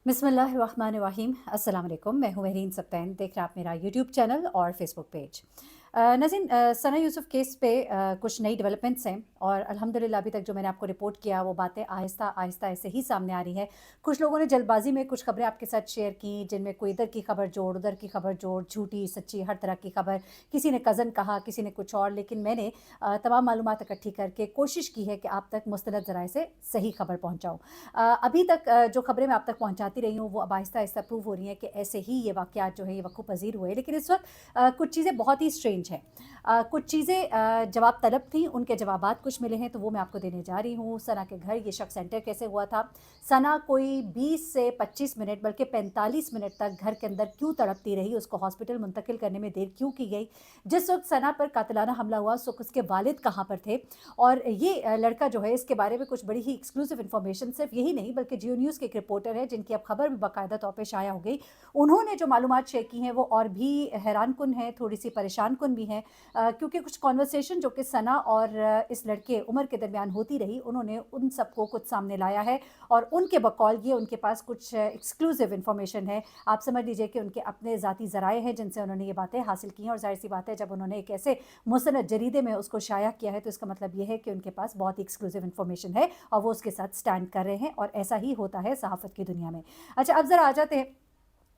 बिस्मिल्लाहिर्रहमानिर्रहीम। अस्सलाम वालेकुम। मैं हूँ महरीन सब्तैन। देख रहे हैं आप मेरा यूट्यूब चैनल और फेसबुक पेज। नाज़रीन, सना यूसुफ केस पे कुछ नई डेवलपमेंट्स हैं और अल्हम्दुलिल्लाह अभी तक जो मैंने आपको रिपोर्ट किया वो बातें आहिस्ता आहिस्ता ऐसे ही सामने आ रही हैं। कुछ लोगों ने जल्दबाजी में कुछ खबरें आपके साथ शेयर की जिनमें कोई इधर की खबर जोड़, उधर की खबर जोड़, झूठी सच्ची हर तरह की खबर, किसी ने कज़न कहा, किसी ने कुछ और। लेकिन मैंने तमाम मालूमात इकट्ठी करके कोशिश की है कि आप तक मुस्तनद ज़राए से सही खबर पहुँचाऊँ। अभी तक जो खबरें मैं आप तक पहुंचाती रही हूँ वो अब आहिस्ता-आहिस्ता प्रूव हो रही हैं कि ऐसे ही ये वाक़यात जो है ये वक़्फ़ पज़ीर हुए। लेकिन इस वक़्त कुछ चीज़ें बहुत ही स्ट्रेंज हैं। कुछ चीज़ें जवाब तलब थीं, उनके जवाबात कुछ मिले हैं तो वो मैं आपको देने जा रही हूँ। सना के घर ये शख्स एंटर कैसे हुआ था? सना कोई 20 से 25 मिनट बल्कि 45 मिनट तक घर के अंदर क्यों तड़पती रही? उसको हॉस्पिटल मुंतकिल करने में देर क्यों की गई? जिस वक़्त सना पर कातिलाना हमला हुआ उस वक़्त उसके वालिद कहाँ पर थे? और ये लड़का जो है इसके बारे में कुछ बड़ी ही एक्सक्लूसिव इन्फॉर्मेशन सिर्फ यही नहीं बल्कि जियो न्यूज़ के एक रिपोर्टर है जिनकी अब खबर भी बाकायदा तौर पे शाया हो गई। उन्होंने जो मालूमात शेयर की हैं वो और भी हैरान कुन है, थोड़ी सी परेशान कुन भी हैं, क्योंकि कुछ कॉन्वर्सेशन जो कि सना और इस लड़के उमर के दरमियान होती रही उन्होंने उन सबको कुछ सामने लाया है और उनके बकौल ये उनके पास कुछ एक्सक्लूसिव इन्फॉर्मेशन है। आप समझ लीजिए कि उनके अपने ज़ाती ज़राए हैं जिनसे उन्होंने ये बातें हासिल की हैं और ज़ाहिर सी बात है जब उन्होंने एक ऐसे मुसनद जरीदे में उसको शाया किया है तो इसका मतलब ये है कि उनके पास बहुत ही एक्सक्लूसिव इन्फॉर्मेशन है और वो उसके साथ स्टैंड कर रहे हैं और ऐसा ही होता है सहाफ़त की दुनिया में। अच्छा, अब ज़रा आ जाते हैं,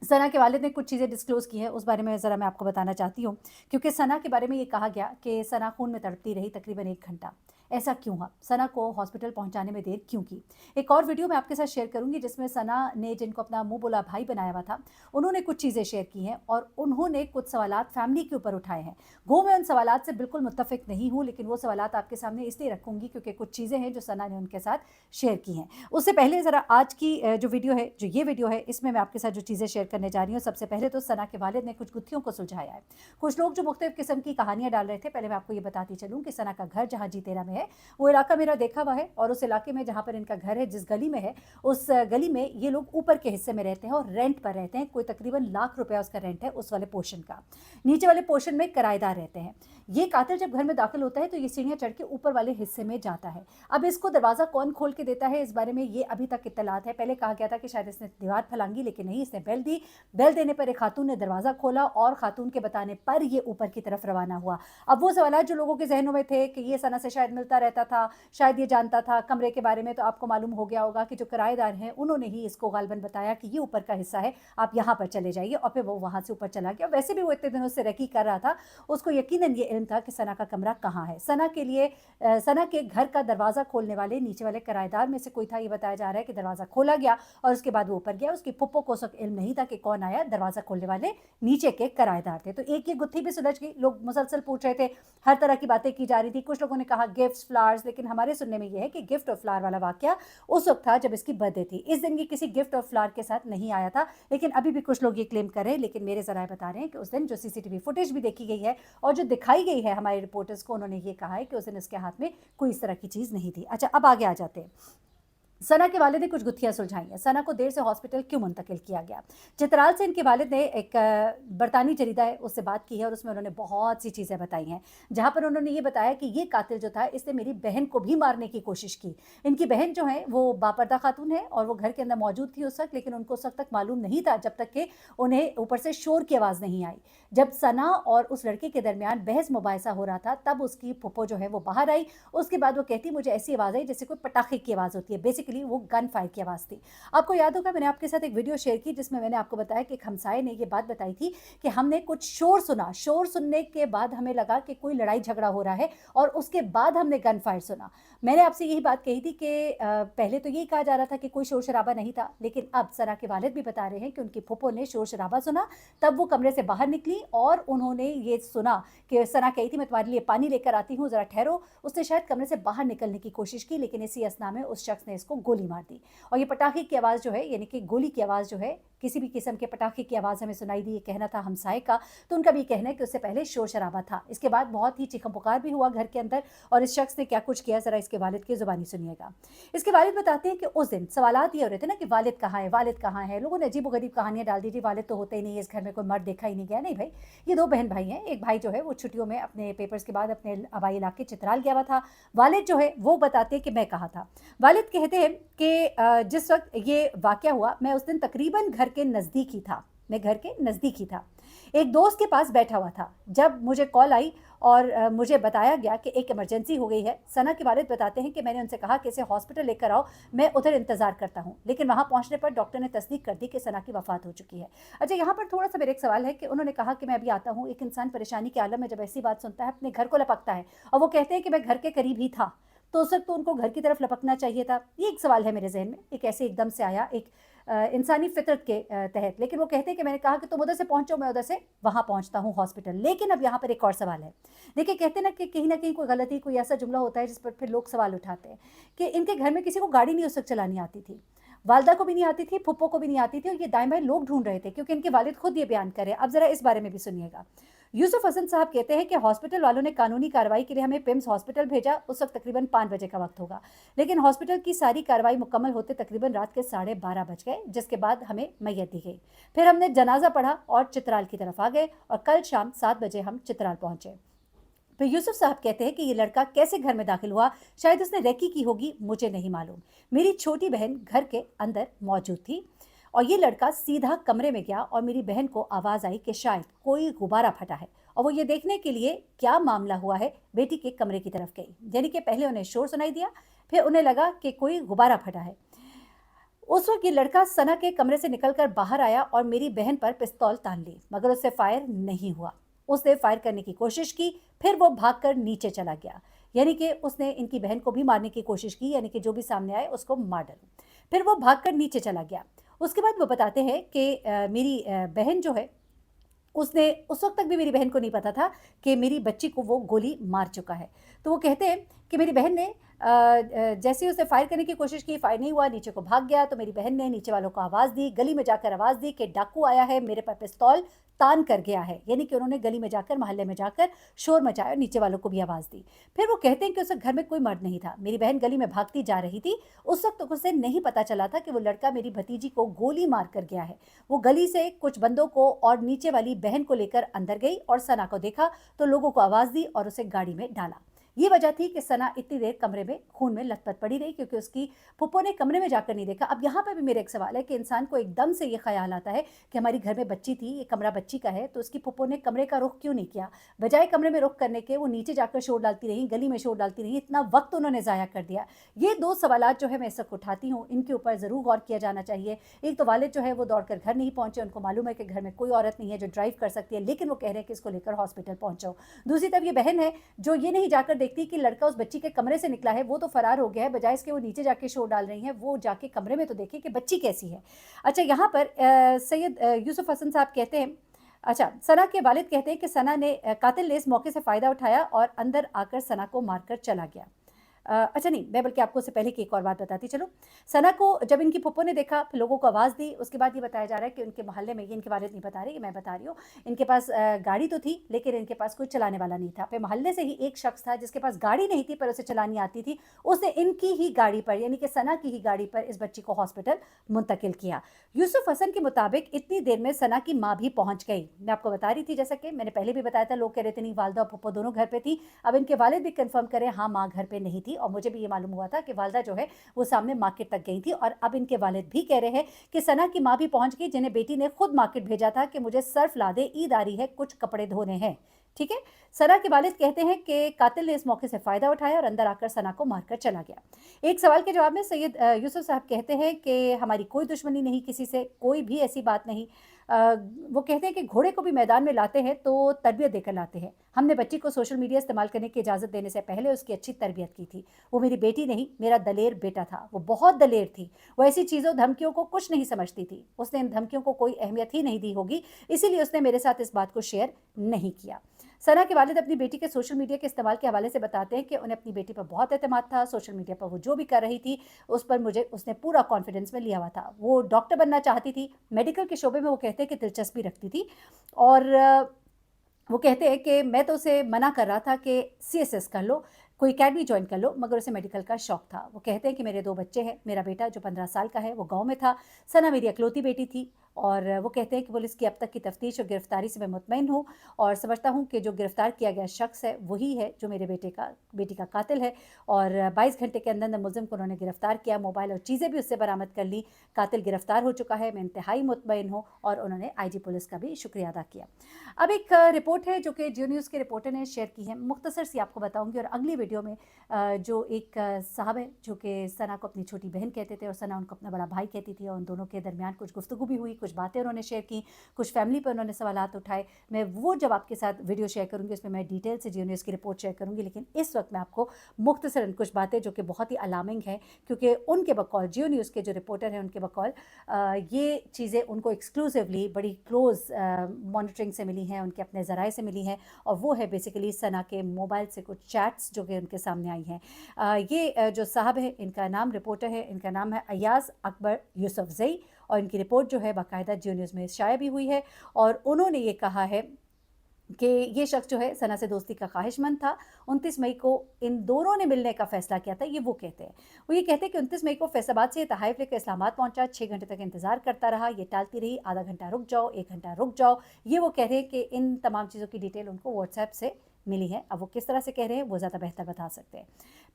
सना के वालिद ने कुछ चीज़ें डिस्क्लोज़ की हैं, उस बारे में ज़रा मैं आपको बताना चाहती हूँ। क्योंकि सना के बारे में ये कहा गया कि सना खून में तड़पती रही तकरीबन 1 घंटा। ऐसा क्यों हुआ? सना को हॉस्पिटल पहुँचाने में देर क्यों की? एक और वीडियो मैं आपके साथ शेयर करूँगी जिसमें सना ने जिनको अपना मुँह बोला भाई बनाया हुआ था, उन्होंने कुछ चीज़ें शेयर की हैं और उन्होंने कुछ सवालात फैमिली के ऊपर उठाए हैं। गो मैं उन सवालात से बिल्कुल मुत्तफ़िक नहीं हूँ, लेकिन वो सवालात आपके सामने इसलिए रखूँगी क्योंकि कुछ चीज़ें हैं जो सना ने उनके साथ शेयर की हैं। उससे पहले ज़रा आज की जो वीडियो है, जो ये वीडियो है, इसमें मैं आपके साथ जो चीज़ें शेयर करने जा रही हूँ, सबसे पहले तो सना के वालिद ने कुछ गुत्थियों को सुलझाया है। कुछ लोग जो मुख्तलिफ़ किस्म की कहानियाँ डाल रहे थे, पहले मैं आपको ये बताती चलूँ कि सना का घर जहाँ जी13 में है, वो इलाका मेरा देखा हुआ है और उस इलाके में जहाँ पर इनका घर है, जिस गली में है, उस गली में ये लोग ऊपर के हिस्से में रहते हैं और रेंट पर रहते हैं। कोई तकरीबन लाख रुपया उसका रेंट है उस वाले पोर्शन का। नीचे वाले पोर्शन में किराएदार रहते हैं। ये कातिल जब घर में दाखिल होता है तो ये सीढ़ियाँ चढ़ के ऊपर वाले हिस्से में जाता है। अब इसको दरवाज़ा कौन खोल के देता है इस बारे में ये अभी तक इत्तलात है। पहले कहा गया था कि शायद इसने दीवार फलांगी, लेकिन नहीं, इसने बेल दी। बेल देने पर एक खातून ने दरवाज़ा खोला और खातून के बताने पर ये ऊपर की तरफ रवाना हुआ। अब वो सवालात जो लोगों के ज़हनों में थे कि ये सना से शायद मिलता रहता था, शायद ये जानता था कमरे के बारे में, तो आपको मालूम हो गया होगा कि जो किराएदार हैं उन्होंने ही इसको गालिबन बताया कि ये ऊपर का हिस्सा है, आप यहाँ पर चले जाइए, और फिर वो वहाँ से ऊपर चला गया। वैसे भी वो इतने दिनों से रेकी कर रहा था, उसको यकीनन ये इल्म था कि सना का कमरा कहाँ है। सना के लिए सना के घर का दरवाज़ा खोलने वाले नीचे वाले किराएदार में से कोई था। ये बताया जा रहा है कि दरवाज़ा खोला गया और उसके बाद वो ऊपर गया। उसकी फुप्पो को उस वक्त इल्म नहीं था कि कौन आया, दरवाज़ा खोलने वाले नीचे के किराएदार थे। तो एक ये गुत्थी भी सुलझ गई। लोग मुसलसल पूछ रहे थे, हर तरह की बातें की जा रही थी। कुछ लोगों ने कहा गिफ्ट्स, फ्लावर्स, लेकिन हमारे सुनने में ये है कि गिफ्ट और फ्लावर वाला वाकया उस वक्त था जब इसकी बर्थडे थी। इस दिन ये किसी गिफ्ट और फ्लावर के साथ नहीं आया था, लेकिन अभी भी कुछ लोग ये क्लेम कर रहे हैं। लेकिन मेरे जराए बता रहे हैं कि उस दिन जो सीसीटीवी फुटेज भी देखी गई है और जो दिखाई गई है हमारे रिपोर्टर्स को, उन्होंने ये कहा है कि उस दिन इसके हाथ में कोई इस तरह की चीज़ नहीं थी। अच्छा, अब आगे आ जाते हैं। सना के वालिद ने कुछ गुत्थियां सुलझाई हैं। सना को देर से हॉस्पिटल क्यों मुंतकिल किया गया? चित्राल से इनके वालिद ने एक बरतानी जरीदा है उससे बात की है और उसमें उन्होंने बहुत सी चीज़ें बताई हैं, जहाँ पर उन्होंने ये बताया कि ये कातिल जो था इसने मेरी बहन को भी मारने की कोशिश की। इनकी बहन जो है वो बापर्दा खातून है और वो घर के अंदर मौजूद थी उस वक्त, लेकिन उनको उस वक्त तक मालूम नहीं था जब तक कि उन्हें ऊपर से शोर की आवाज़ नहीं आई। जब सना और उस लड़के के दरमियान बहस मुबाहिसा हो रहा था तब उसकी फुप्पो जो है वो बाहर आई। उसके बाद वो कहती मुझे ऐसी आवाज़ आई जैसे कोई पटाखे की आवाज़ होती है। बेसिकली वो गन फायर की आवाज़ थी। आपको याद होगा मैंने आपके साथ एक वीडियो शेयर की जिसमें मैंने आपको बताया कि एक हमसाये ने ये बात बताई थी कि हमने कुछ शोर सुना, शोर सुनने के बाद हमें लगा कि कोई लड़ाई झगड़ा हो रहा है और उसके बाद हमने गन फायर सुना। मैंने आपसे यही बात कही थी कि पहले तो यही कहा जा रहा था कि कोई शोर शराबा नहीं था, लेकिन अब सना के वालिद भी बता रहे हैं कि उनकी फुप्पो ने शोर शराबा सुना। तब वो कमरे से बाहर निकली और उन्होंने ये सुना कि सना कही थी मैं तुम्हारे लिए पानी लेकर आती हूँ, ज़रा ठहरो। उसने शायद कमरे से बाहर निकलने की कोशिश की, लेकिन इसी असना में उस शख्स ने इसको गोली मार दी। और ये पटाखे की आवाज़ जो है, यानी कि गोली की आवाज़ जो है, किसी भी किस्म के पटाखे की आवाज़ हमें सुनाई दी, ये कहना था हमसाए का। तो उनका भी कहना है कि उससे पहले शोर शराबा था। इसके बाद बहुत ही चीखम पुकार भी हुआ घर के अंदर, और इस शख्स ने क्या कुछ किया ज़रा इसके वालिद की ज़ुबानी सुनिएगा। इसके वालिद बताते हैं कि उस दिन सवालात ये हो रहे थे ना कि वालिद कहाँ है, वालिद कहाँ है। लोगों ने अजीब गरीब कहानियाँ डाल दी थी, वालिद तो होते ही नहीं है इस घर में, कोई मर्द देखा ही नहीं गया। नहीं भाई, ये 2 बहन भाई हैं। एक भाई जो है वो छुट्टियों में अपने पेपर्स के बाद अपने आबाई इलाके चित्राल गया हुआ था। वालिद जो है वो बताते हैं कि मैं कहाँ था। वालिद कहते हैं कि जिस वक्त ये वाक़या हुआ मैं उस दिन तकरीबन घर के नज़दीक ही था, मैं घर के नज़दीक ही था, एक दोस्त के पास बैठा हुआ था जब मुझे कॉल आई और मुझे बताया गया कि एक इमरजेंसी हो गई है। सना के वालिद बताते हैं कि मैंने उनसे कहा कि इसे हॉस्पिटल लेकर आओ, मैं उधर इंतज़ार करता हूँ, लेकिन वहाँ पहुँचने पर डॉक्टर ने तस्दीक कर दी कि सना की वफ़ात हो चुकी है। अच्छा, यहाँ पर थोड़ा सा मेरा एक सवाल है कि उन्होंने कहा कि मैं अभी आता हूँ। एक इंसान परेशानी के आलम में जब ऐसी बात सुनता है अपने घर को लपकता है, और वो कहते हैं कि मैं घर के करीब ही था, तो उस वक्त तो उनको घर की तरफ लपकना चाहिए था। ये एक सवाल है मेरे जहन में, एक ऐसे एकदम से आया, एक इंसानी फितरत के तहत। लेकिन वो कहते हैं कि मैंने कहा कि तुम उधर से पहुंचो, मैं उधर से वहाँ पहुंचता हूँ हॉस्पिटल। लेकिन अब यहाँ पर एक और सवाल है। देखिए, कहते हैं ना कहीं कोई गलती, कोई ऐसा जुमला होता है जिस पर फिर लोग सवाल उठाते हैं कि इनके घर में किसी को गाड़ी नहीं उस वक्त चलानी आती थी, वालदा को भी नहीं आती थी, फुप्पो को भी नहीं आती थी, और ये दाएं बाएं लोग ढूंढ रहे थे क्योंकि इनके वालिद खुद ये बयान करें। अब जरा इस बारे में भी सुनिएगा। यूसुफ हसन साहब कहते हैं कि हॉस्पिटल वालों ने कानूनी कार्रवाई के लिए हमें पिम्स हॉस्पिटल भेजा। उस वक्त तकरीबन 5 बजे का वक्त होगा, लेकिन हॉस्पिटल की सारी कार्रवाई मुकम्मल होते तकरीबन रात के 12:30 बज गए, जिसके बाद हमें मैयत दी गई। फिर हमने जनाजा पढ़ा और चित्राल की तरफ आ गए, और कल शाम 7 बजे हम चित्राल पहुंचे। फिर यूसुफ साहब कहते हैं कि ये लड़का कैसे घर में दाखिल हुआ, शायद उसने रेकी की होगी, मुझे नहीं मालूम। मेरी छोटी बहन घर के अंदर मौजूद थी, और ये लड़का सीधा कमरे में गया, और मेरी बहन को आवाज़ आई कि शायद कोई गुब्बारा फटा है, और वो ये देखने के लिए क्या मामला हुआ है बेटी के कमरे की तरफ गई। यानी कि पहले उन्हें शोर सुनाई दिया, फिर उन्हें लगा कि कोई गुब्बारा फटा है। उस वक्त ये लड़का सना के कमरे से निकलकर बाहर आया और मेरी बहन पर पिस्तौल तान ली, मगर उससे फायर नहीं हुआ। उसने फायर करने की कोशिश की, फिर वो भागकर नीचे चला गया। यानी कि उसने इनकी बहन को भी मारने की कोशिश की, यानी कि जो भी सामने आए उसको मार डालूं। फिर वो भागकर नीचे चला गया। उसके बाद वो बताते हैं कि मेरी बहन जो है, उसने उस वक्त तक भी मेरी बहन को नहीं पता था कि मेरी बच्ची को वो गोली मार चुका है। तो वो कहते हैं कि मेरी बहन ने जैसे ही उसने फायर करने की कोशिश की, फायर नहीं हुआ, नीचे को भाग गया। तो मेरी बहन ने नीचे वालों को आवाज़ दी, गली में जाकर आवाज़ दी कि डाकू आया है, मेरे पर पिस्तौल तान कर गया है। यानी कि उन्होंने गली में जाकर, मोहल्ले में जाकर शोर मचाया, और नीचे वालों को भी आवाज़ दी। फिर वो कहते हैं कि उस घर में कोई मर्द नहीं था। मेरी बहन गली में भागती जा रही थी। उस वक्त उसे नहीं पता चला था कि वो लड़का मेरी भतीजी को गोली मार कर गया है। वो गली से कुछ बंदों को और नीचे वाली बहन को लेकर अंदर गई, और सना को देखा तो लोगों को आवाज़ दी और उसे गाड़ी में डाला। ये वजह थी कि सना इतनी देर कमरे में खून में लथपथ पड़ी रही, क्योंकि उसकी फुप्पो ने कमरे में जाकर नहीं देखा। अब यहाँ पर भी मेरा एक सवाल है कि इंसान को एकदम से ये ख्याल आता है कि हमारी घर में बच्ची थी, ये कमरा बच्ची का है, तो उसकी फुप्पो ने कमरे का रुख क्यों नहीं किया? बजाय कमरे में रुख करने के वो नीचे जाकर शोर डालती रही, गली में शोर डालती रही, इतना वक्त उन्होंने ज़ाया कर दिया। ये 2 सवालात जो है मैं इस वक्त उठाती हूँ, इनके ऊपर ज़रूर गौर किया जाना चाहिए। एक तो वालिद जो है वो दौड़कर घर नहीं पहुँचे, उनको मालूम है कि घर में कोई औरत नहीं है जो ड्राइव कर सकती है, लेकिन वो कह रहे हैं कि इसको लेकर हॉस्पिटल पहुँचो। दूसरी तरफ ये बहन है जो ये नहीं जाकर देखती कि लड़का उस बच्ची के कमरे से निकला है, वो तो फरार हो गया है, बजाय इसके वो नीचे जाके शोर डाल रही हैं, वो जाके कमरे में तो देखे कि बच्ची कैसी है। अच्छा, यहाँ पर सैयद यूसुफ हसन साहब कहते हैं, अच्छा, सना के वालिद कहते हैं कि सना ने कातिल ने इस मौके से फ़ायदा उठाया और अंदर आकर सना को मारकर चला गया। अच्छा नहीं, मैं बल्कि आपको उससे पहले की एक और बात बताती चलो। सना को जब इनकी फुप्पो ने देखा, फिर लोगों को आवाज़ दी। उसके बाद ये बताया जा रहा है कि उनके मोहल्ले में, ये इनके वालिद नहीं बता रही, ये मैं बता रही हूँ, इनके पास गाड़ी तो थी, लेकिन इनके पास कोई चलाने वाला नहीं था। फिर मोहल्ले से ही एक शख्स था जिसके पास गाड़ी नहीं थी पर उसे चलानी आती थी, उसने इनकी ही गाड़ी पर, यानी कि सना की ही गाड़ी पर इस बच्ची को हॉस्पिटल मुंतकिल किया। यूसुफ हसन के मुताबिक इतनी देर में सना की माँ भी पहुँच गई। मैं आपको बता रही थी, जैसा कि मैंने पहले भी बताया था, लोग कह रहे थे नहीं, वालदा और फुप्पो दोनों घर पर थी। अब इनके वालिद भी कन्फर्म करें, हाँ, माँ घर पर नहीं थी, और मुझे भी ये मालूम हुआ था कि वालदा जो है वो सामने मार्केट तक गई थी। और अब इनके वालिद भी कह रहे हैं कि सना की माँ भी पहुंच गई, जिन्हें बेटी ने खुद मार्केट भेजा था कि मुझे सर्फ ला दे, ईद आ रही है, कुछ कपड़े धोने हैं। ठीक है। सना के वालिद कहते हैं कि कातिल ने इस मौके से फ़ायदा उठाया और अंदर आकर सना को मारकर चला गया। एक सवाल के जवाब में सैयद यूसुफ साहब कहते हैं कि हमारी कोई दुश्मनी नहीं किसी से, कोई भी ऐसी बात नहीं। वो कहते हैं कि घोड़े को भी मैदान में लाते हैं तो तरबियत देकर लाते हैं। हमने बच्ची को सोशल मीडिया इस्तेमाल करने की इजाज़त देने से पहले उसकी अच्छी तरबियत की थी। वो मेरी बेटी नहीं, मेरा दलेर बेटा था। वो बहुत दलेर थी। वो ऐसी चीज़ों धमकियों को कुछ नहीं समझती थी। उसने इन धमकियों को कोई अहमियत ही नहीं दी होगी, इसीलिए उसने मेरे साथ इस बात को शेयर नहीं किया। सना के वालिद अपनी बेटी के सोशल मीडिया के इस्तेमाल के हवाले से बताते हैं कि उन्हें अपनी बेटी पर बहुत एतमाद था। सोशल मीडिया पर वो जो भी कर रही थी उस पर उसने पूरा कॉन्फिडेंस में लिया हुआ था। वो डॉक्टर बनना चाहती थी, मेडिकल के शोबे में वो कहते हैं कि दिलचस्पी रखती थी, और वो कहते हैं कि मैं तो उसे मना कर रहा था कि CSS कर लो, कोई अकेडमी ज्वाइन कर लो, मगर उसे मेडिकल का शौक था। वो कहते हैं कि मेरे 2 बच्चे हैं, मेरा बेटा जो 15 साल का है वो गाँव में था, सना मेरी इकलौती बेटी थी, और वो कहते हैं कि पुलिस की अब तक की तफ्तीश और गिरफ्तारी से मैं मुतमईन हूँ और समझता हूँ कि जो गिरफ्तार किया गया शख्स है वही है जो मेरे बेटी का कातिल है, और 22 घंटे के अंदर मुलजिम को उन्होंने गिरफ्तार किया, मोबाइल और चीज़ें भी उससे बरामद कर ली, कातिल गिरफ्तार हो चुका है, मैं इंतहाई मुतमईन हूँ, और उन्होंने IG पुलिस का भी शुक्रिया अदा किया। अब एक रिपोर्ट है जो कि जियो न्यूज़ के रिपोर्टर ने शेयर की है, मुख्तसर सी आपको बताऊंगी, और अगली वीडियो में जो एक साहब है जो कि सना को अपनी छोटी बहन कहते थे और सना उनको अपना बड़ा भाई कहती थी, और उन दोनों के दरमियान कुछ गुफ्तगू भी हुई, कुछ बातें उन्होंने शेयर की, कुछ फैमिली पर उन्होंने सवालात उठाए। मैं वो जब आपके साथ वीडियो शेयर करूँगी उसमें मैं डिटेल से जियो न्यूज़ की रिपोर्ट शेयर करूँगी, लेकिन इस वक्त मैं आपको मुख्तसरन कुछ बातें जो कि बहुत ही अलार्मिंग है, क्योंकि उनके बकौल जियो न्यूज़ के जो रिपोर्टर हैं उनके बकौल ये चीज़ें उनको एक्सक्लूसिवली बड़ी क्लोज़ मॉनिटरिंग से मिली हैं, उनके अपने ज़राए से मिली हैं, और वो है बेसिकली सना के मोबाइल से कुछ चैट्स जो कि उनके सामने आई हैं। ये जो साहब है, इनका नाम रिपोर्टर है, इनका नाम है अयाज अकबर यूसुफजई, और इनकी रिपोर्ट जो है बाकायदा जियो न्यूज़ में शाया भी हुई है, और उन्होंने ये कहा है कि ये शख्स जो है सना से दोस्ती का ख्वाहिशमंद था। 29 मई को इन दोनों ने मिलने का फैसला किया था, ये वो कहते हैं। वो ये कहते हैं कि 29 मई को फैसलाबाद से तहाइफ लेकर इस्लामाबाद पहुंचा, 6 घंटे तक इंतजार करता रहा, ये टालती रही, आधा घंटा रुक जाओ, 1 घंटा रुक जाओ, ये वो कह रहे हैं कि इन तमाम चीज़ों की डिटेल उनको व्हाट्सएप से मिली है। अब वो किस तरह से कह रहे हैं वो ज़्यादा बेहतर बता सकते हैं।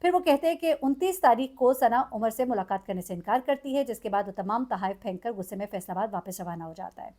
फिर वो कहते हैं कि 29 तारीख को सना उमर से मुलाकात करने से इनकार करती है, जिसके बाद वो तमाम तहाइफ फेंक कर गुस्से में फैसलाबाद वापस रवाना हो जाता है।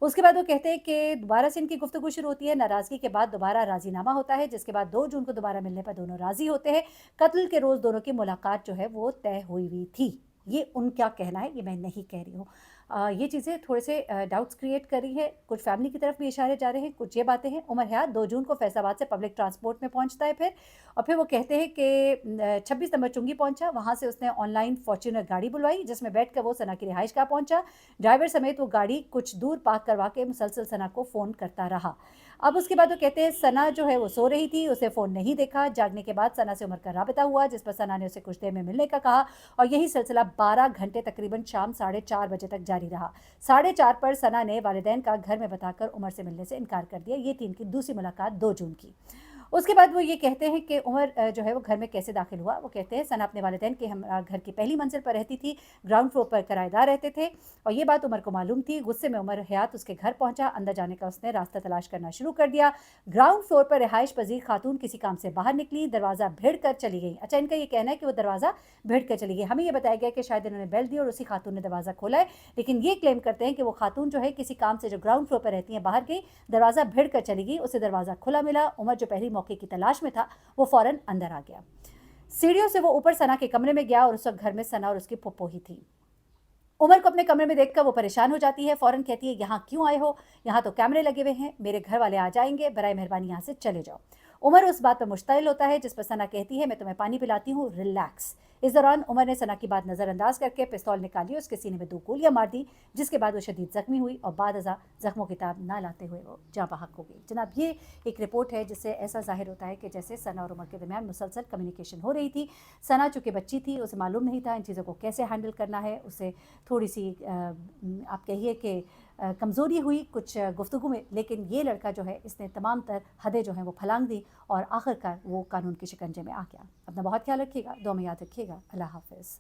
उसके बाद वो कहते हैं कि दोबारा से इनकी गुफ्तगू शुरू होती है, नाराज़गी के बाद दोबारा राजीनामा होता है, जिसके बाद 2 जून को दोबारा मिलने पर दोनों राज़ी होते हैं। कत्ल के रोज़ दोनों की मुलाकात जो है वो तय हुई हुई थी। ये उनका कहना है, ये मैं नहीं कह रही हूँ। ये चीज़ें थोड़े से डाउट्स क्रिएट कर रही है, कुछ फैमिली की तरफ भी इशारे जा रहे हैं, कुछ ये बातें हैं। उमर हयात 2 जून को फैसलाबाद से पब्लिक ट्रांसपोर्ट में पहुंचता है फिर, और फिर वो कहते हैं कि 26 नंबर चुंगी पहुंचा, वहाँ से उसने ऑनलाइन फॉर्च्यूनर गाड़ी बुलवाई, जिसमें बैठ कर वो सना की रिहाइश गाह पहुंचा। ड्राइवर समेत वो गाड़ी कुछ दूर पार्क करवा के मुसलसल सना को फ़ोन करता रहा। अब उसके बाद वो कहते हैं सना जो है वो सो रही थी, उसे फ़ोन नहीं देखा। जागने के बाद सना से उमर का राबिता हुआ, जिस पर सना ने उसे कुछ देर में मिलने का कहा, और यही सिलसिला 12 घंटे तकरीबन शाम 4:30 बजे तक जारी रहा। 4:30 पर सना ने वालिदैन का घर में बताकर उमर से मिलने से इनकार कर दिया। ये थी इनकी दूसरी मुलाकात 2 जून की। उसके बाद वो ये कहते हैं कि उमर जो है वो घर में कैसे दाखिल हुआ। वो कहते हैं सना अपने वालिदैन के हम घर की पहली मंजिल पर रहती थी, ग्राउंड फ्लोर पर किराएदार रहते थे, और ये बात उमर को मालूम थी। गुस्से में उमर हयात उसके घर पहुंचा, अंदर जाने का उसने रास्ता तलाश करना शुरू कर दिया। ग्राउंड फ्लोर पर रिहाइश पजीर खातून किसी काम से बाहर निकली, दरवाज़ा भिड़ कर चली गई। अच्छा, इनका ये कहना है कि वो दरवाज़ा भिड़ कर चली गई। हमें ये बताया गया कि शायद इन्होंने बेल दी और उसी खातून ने दरवाज़ा खोला है, लेकिन ये क्लेम करते हैं कि वो खातून जो है किसी काम से जो ग्राउंड फ्लोर पर रहती है बाहर गई, दरवाज़ा भिड़ कर चली गई, उसे दरवाज़ा खुला मिला। उमर जो पहली मौके की तलाश में था वो फौरन अंदर आ गया। सीढ़ियों से वो ऊपर सना के कमरे में गया, और उस वक्त घर में सना और उसकी फुप्पो ही थी। उमर को अपने कमरे में देखकर वो परेशान हो जाती है, फौरन कहती है यहाँ क्यों आए हो, यहाँ तो कैमरे लगे हुए हैं, मेरे घर वाले आ जाएंगे, बराए मेहरबानी यहाँ से चले जाओ। उमर उस बात पर मुश्तइल होता है, जिस पर सना कहती है मैं तुम्हें पानी पिलाती हूँ, रिलैक्स। इस दौरान उमर ने सना की बात नज़रअंदाज करके पिस्तौल निकाली, उसके सीने में 2 गोलियां मार दी, जिसके बाद वो शदीद जख्मी हुई और बाद अज़ा जख्मों की ताब ना लाते हुए वो जाँ बहक हो गई। जनाब, ये एक रिपोर्ट है जिससे ऐसा जाहिर होता है कि जैसे सना और उमर के दरमियान मुसलसल कम्युनिकेशन हो रही थी। सना चूँकि बच्ची थी, उसे मालूम नहीं था इन चीज़ों को कैसे हैंडल करना है, उसे थोड़ी सी आप कहिए कि कमज़ोरी हुई कुछ गुफ्तगू में, लेकिन ये लड़का जो है इसने तमाम तर हदें जो हैं वो फलांग दी, और आखिरकार वो कानून के शिकंजे में आ गया। अपना बहुत ख्याल रखिएगा, दुआ में याद रखिएगा। अल्लाह हाफ़िज़।